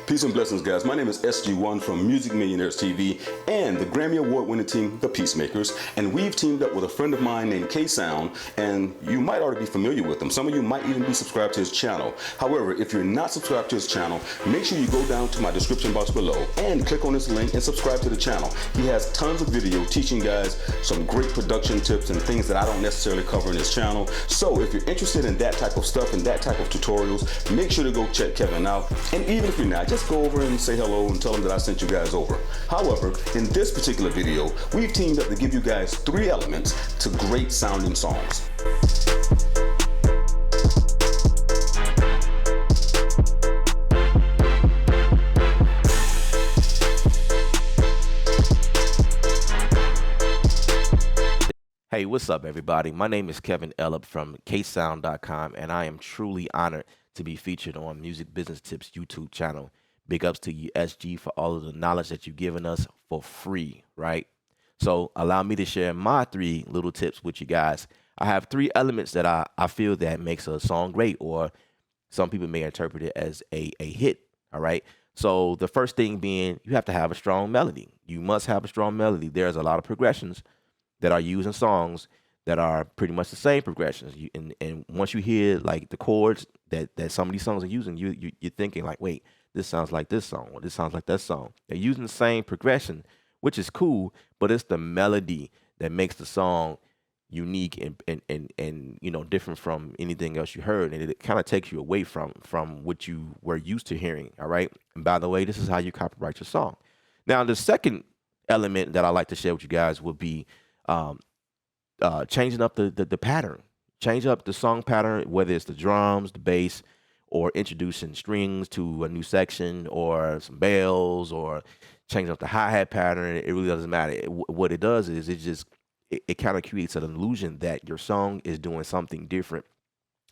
Peace and blessings, guys. My name is SG1 from Millionaires TV and the Grammy Award-winning team, the Piecemakerz. And we've teamed up with a friend of mine named KSOUND, and you might already be familiar with him. Some of you might even be subscribed to his channel. However, if you're not subscribed to his channel, make sure you go down to my description box below and click on this link and subscribe to the channel. He has tons of video teaching guys some great production tips and things that I don't necessarily cover in his channel. So if you're interested in that type of stuff and that type of tutorials, make sure to go check Kevin out. And even if you're not, just go over and say hello and tell him that I sent you guys over. However, in this particular video, we've teamed up to give you guys 3 elements to great sounding songs. Hey, what's up, everybody? My name is Kevin Ellop from KSOUND.com, and I am truly honored to be featured on Music Business Tips YouTube channel. Big ups to you, SG, for all of the knowledge that you've given us for free, right? So allow me to share my 3 little tips with you guys. I have 3 elements that I feel that makes a song great, or some people may interpret it as a hit, all right? So the first thing being, you have to have a strong melody. You must have a strong melody. There's a lot of progressions that are used in songs that are pretty much the same progressions. And once you hear like the chords that some of these songs are using, you're thinking like, wait, this sounds like this song, or this sounds like that song. They're using the same progression, which is cool, but it's the melody that makes the song unique and you know, different from anything else you heard, and it kind of takes you away from what you were used to hearing. All right. And by the way, this is how you copyright your song. Now, the second element that I like to share with you guys would be changing up the pattern. Change up the song pattern, whether it's the drums, the bass, or introducing strings to a new section, or some bells, or changing up the hi-hat pattern. It really doesn't matter. What it does is it kind of creates an illusion that your song is doing something different,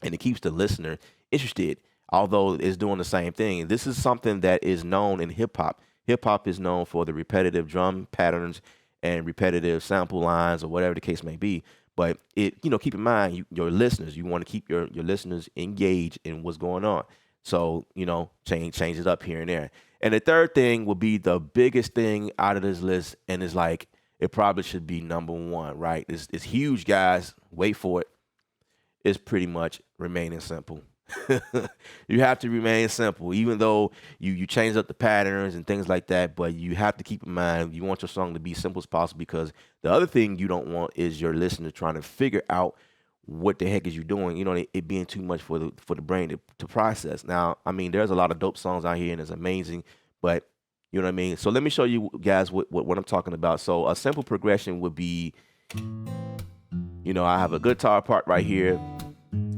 and it keeps the listener interested, although it's doing the same thing. This is something that is known in hip-hop. Hip-hop is known for the repetitive drum patterns and repetitive sample lines, or whatever the case may be. But keep in mind, your listeners, you want to keep your listeners engaged in what's going on. So, change it up here and there. And the third thing will be the biggest thing out of this list, and it's like, it probably should be number 1, right? It's huge, guys. Wait for it. It's pretty much remaining simple. You have to remain simple, even though you change up the patterns and things like that. But you have to keep in mind, you want your song to be simple as possible, because the other thing you don't want is your listener trying to figure out what the heck is you doing. It being too much for the brain to process. Now, I mean, there's a lot of dope songs out here, and it's amazing, but you know what I mean. So let me show you guys what I'm talking about. So a simple progression would be, I have a guitar part right here.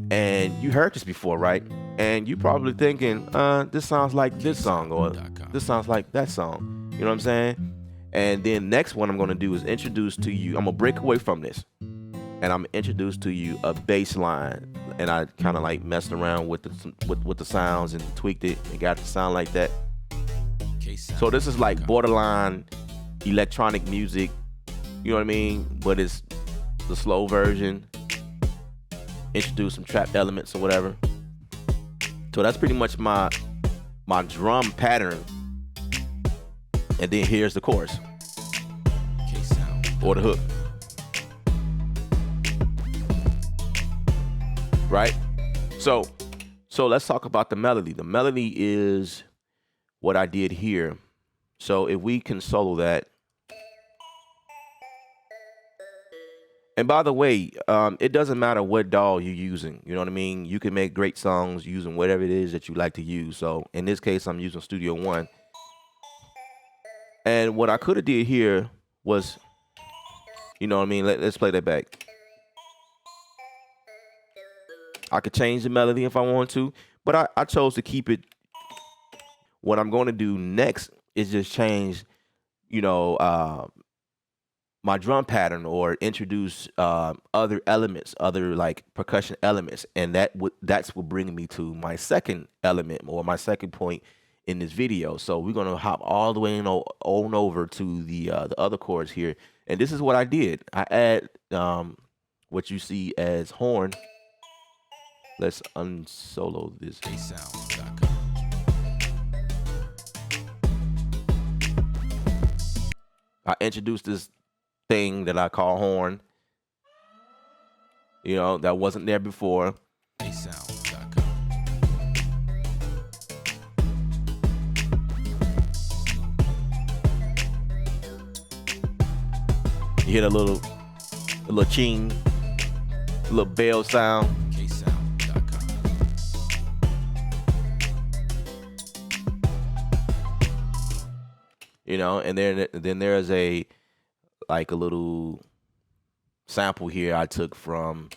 And you heard this before, right? And you probably thinking, this sounds like this song, or this sounds like that song. You know what I'm saying? And then next one I'm going to do is introduce to you. I'm going to break away from this, and I'm going to introduce to you a bass line. And I kind of like messed around with the sounds and tweaked it and got it to sound like that. So this is like borderline electronic music. You know what I mean? But it's the slow version. Introduce some trap elements or whatever. So that's pretty much my drum pattern. And then here's the chorus or the hook. Right? So let's talk about the melody. The melody is what I did here. So if we can solo that. And by the way, it doesn't matter what DAW you're using. You know what I mean? You can make great songs using whatever it is that you like to use. So in this case, I'm using Studio One. And what I could have did here was, you know what I mean? Let's play that back. I could change the melody if I want to, but I chose to keep it. What I'm going to do next is just change, my drum pattern, or introduce other elements, other like percussion elements, and that's what brings me to my second element, or my second point in this video. So we're gonna hop all the way on over to the other chords here, and this is what I did. I add what you see as horn. Let's unsolo this. KSOUND.com. I introduced this thing that I call horn, you know, that wasn't there before. KSOUND.com. You hear a little ching, a little bell sound. KSOUND.com. You know, and then there's a little sample here I took from,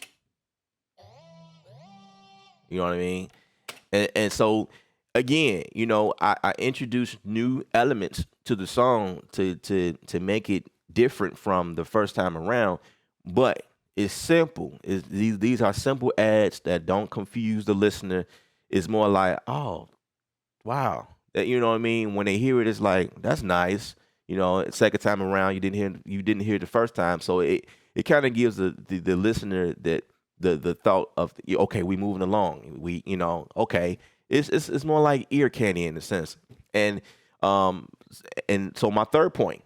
you know what I mean? And so again, you know, I introduced new elements to the song to make it different from the first time around, but it's simple. These are simple ads that don't confuse the listener. It's more like, oh, wow. That, you know what I mean? When they hear it, it's like, that's nice. You know, second time around, you didn't hear it the first time, so it kind of gives the listener that the thought of, okay, we moving along. We, you know, okay, it's more like ear candy in a sense. And so my third point,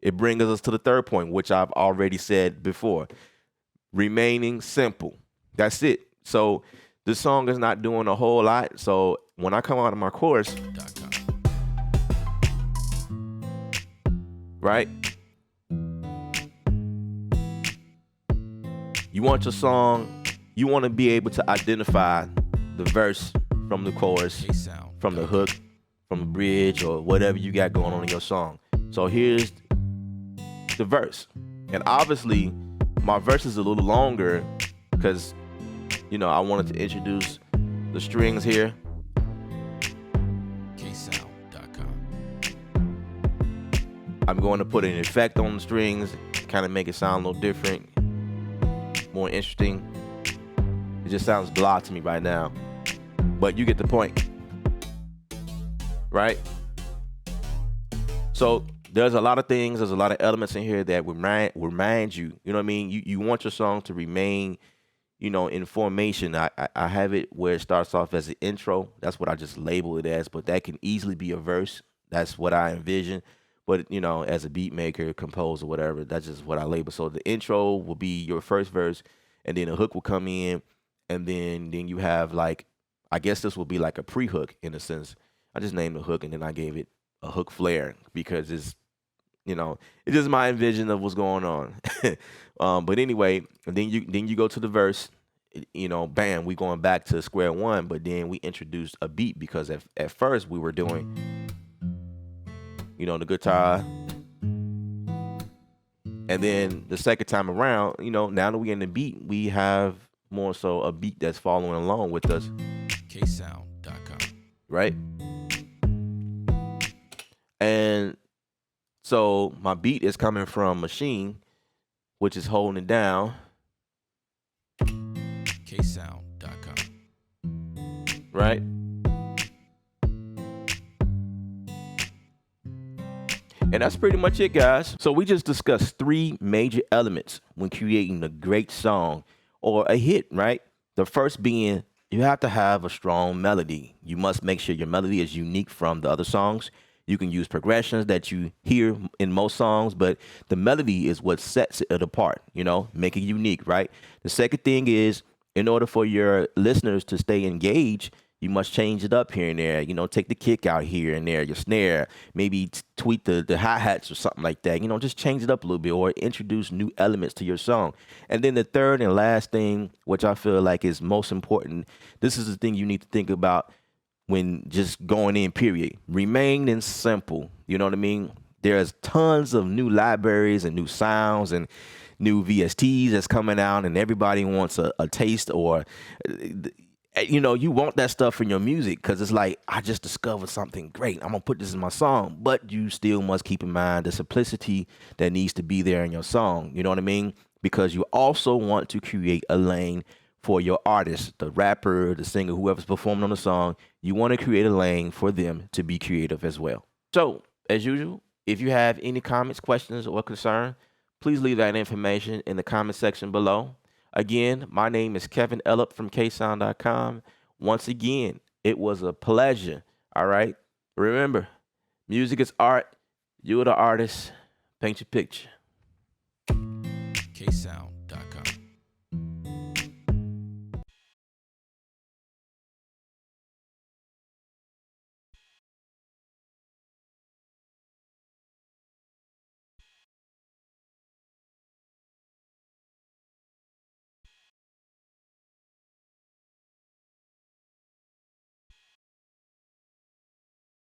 it brings us to the third point, which I've already said before: remaining simple. That's it. So the song is not doing a whole lot. So when I come out of my chorus, right? You want your song, you want to be able to identify the verse from the chorus, from the hook, from the bridge, or whatever you got going on in your song. So here's the verse. And obviously, my verse is a little longer because, you know, I wanted to introduce the strings here. I'm going to put an effect on the strings, kind of make it sound a little different, more interesting. It just sounds blah to me right now, but you get the point, right? So there's a lot of things, there's a lot of elements in here that remind you, you know what I mean? You want your song to remain, you know, in formation. I have it where it starts off as an intro. That's what I just label it as, but that can easily be a verse. That's what I envision. But, you know, as a beat maker, composer, whatever, that's just what I label. So the intro will be your first verse, and then a hook will come in, and then you have, like, I guess this will be like a pre-hook in a sense. I just named the hook, and then I gave it a hook flair because it's, you know, it's just my envision of what's going on. But anyway, then you go to the verse, you know, bam, we going back to square one, but then we introduced a beat because at first we were doing, you know, the guitar. And then the second time around, you know, now that we in the beat, we have more so a beat that's following along with us. KSOUND.com. Right? And so my beat is coming from Machine, which is holding it down. KSOUND.com. Right? And that's pretty much it, guys. So we just discussed 3 major elements when creating a great song or a hit, right? The first being you have to have a strong melody. You must make sure your melody is unique from the other songs. You can use progressions that you hear in most songs, but the melody is what sets it apart, you know, make it unique, right? The second thing is, in order for your listeners to stay engaged, you must change it up here and there. You know, take the kick out here and there, your snare, maybe tweak the hi-hats or something like that. You know, just change it up a little bit or introduce new elements to your song. And then the third and last thing, which I feel like is most important, this is the thing you need to think about when just going in, period. Remain simple. You know what I mean? There's tons of new libraries and new sounds and new VSTs that's coming out, and everybody wants a taste or... You know, you want that stuff in your music because it's like, I just discovered something great. I'm going to put this in my song. But you still must keep in mind the simplicity that needs to be there in your song. You know what I mean? Because you also want to create a lane for your artist, the rapper, the singer, whoever's performing on the song. You want to create a lane for them to be creative as well. So, as usual, if you have any comments, questions, or concern, please leave that information in the comment section below. Again, my name is Kevin Ellop from KSOUND.com. Once again, it was a pleasure. All right. Remember, music is art. You're the artist. Paint your picture. KSOUND.com.